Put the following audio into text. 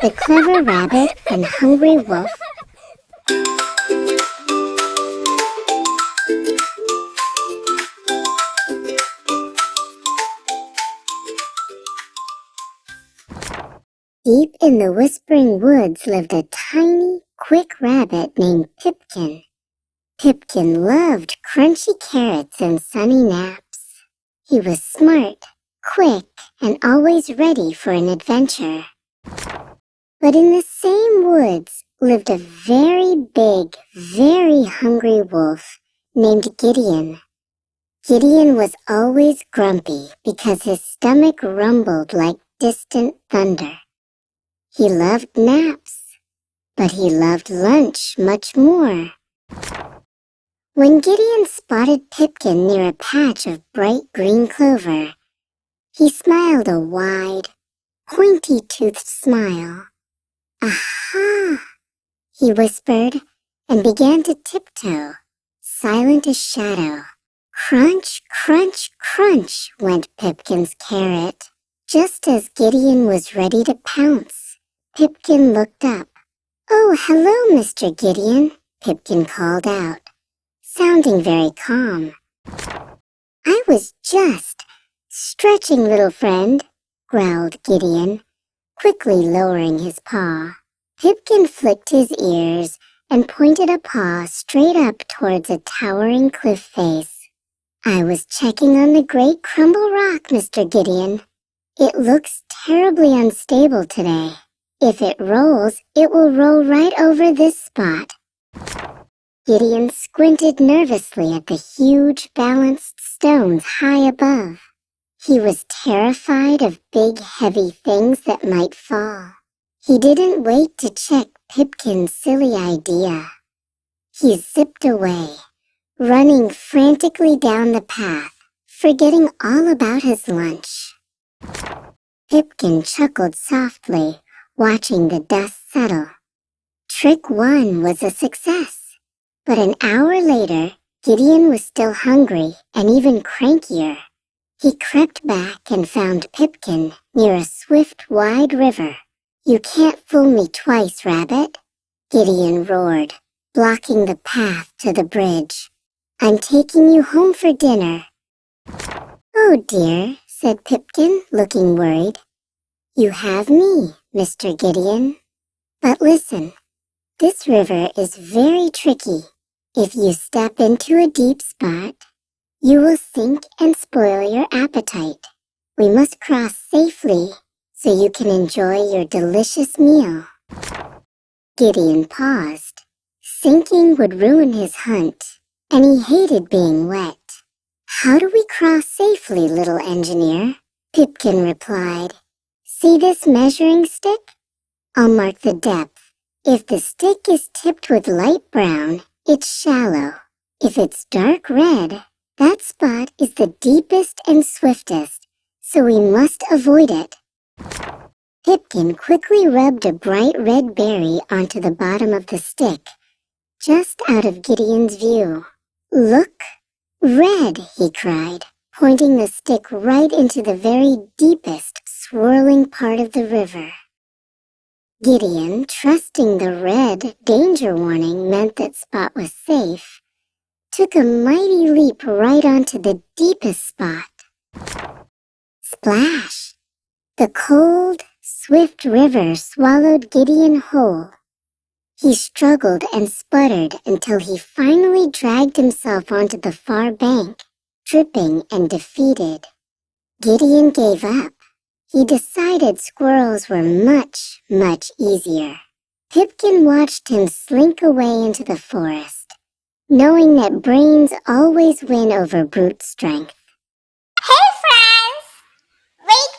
The Clever Rabbit and Hungry Wolf. Deep in the Whispering Woods lived a tiny, quick rabbit named Pipkin. Pipkin loved crunchy carrots and sunny naps. He was smart, quick, and always ready for an adventure. But in the same woods lived a very big, very hungry wolf named Gideon. Gideon was always grumpy because his stomach rumbled like distant thunder. He loved naps, but he loved lunch much more. When Gideon spotted Pipkin near a patch of bright green clover, he smiled a wide, pointy-toothed smile. "Aha!" he whispered and began to tiptoe, silent as shadow. Crunch, crunch, crunch went Pipkin's carrot. Just as Gideon was ready to pounce, Pipkin looked up. "Oh, hello, Mr. Gideon," Pipkin called out, sounding very calm. "I was just stretching, little friend," growled Gideon, quickly lowering his paw. Pipkin flicked his ears and pointed a paw straight up towards a towering cliff face. "I was checking on the great crumble rock, Mr. Gideon. It looks terribly unstable today. If it rolls, it will roll right over this spot." Gideon squinted nervously at the huge, balanced stones high above. He was terrified of big, heavy things that might fall. He didn't wait to check Pipkin's silly idea. He zipped away, running frantically down the path, forgetting all about his lunch. Pipkin chuckled softly, watching the dust settle. Trick 1 was a success, but an hour later, Gideon was still hungry and even crankier. He crept back and found Pipkin near a swift, wide river. "You can't fool me twice, Rabbit," Gideon roared, blocking the path to the bridge. "I'm taking you home for dinner." "Oh dear," said Pipkin, looking worried. "You have me, Mr. Gideon. But listen, this river is very tricky. If you step into a deep spot, you will sink and spoil your appetite. We must cross safely so you can enjoy your delicious meal." Gideon paused. Sinking would ruin his hunt, and he hated being wet. "How do we cross safely, little engineer?" Pipkin replied. "See this measuring stick? I'll mark the depth. If the stick is tipped with light brown, it's shallow. If it's dark red, that spot is the deepest and swiftest, so we must avoid it." Pipkin quickly rubbed a bright red berry onto the bottom of the stick, just out of Gideon's view. "Look! Red!" he cried, pointing the stick right into the very deepest, swirling part of the river. Gideon, trusting the red danger warning meant that spot was safe, took a mighty leap right onto the deepest spot. Splash! The cold, swift river swallowed Gideon whole. He struggled and sputtered until he finally dragged himself onto the far bank, dripping and defeated. Gideon gave up. He decided squirrels were much, much easier. Pipkin watched him slink away into the forest, knowing that brains always win over brute strength. Hey friends! Wait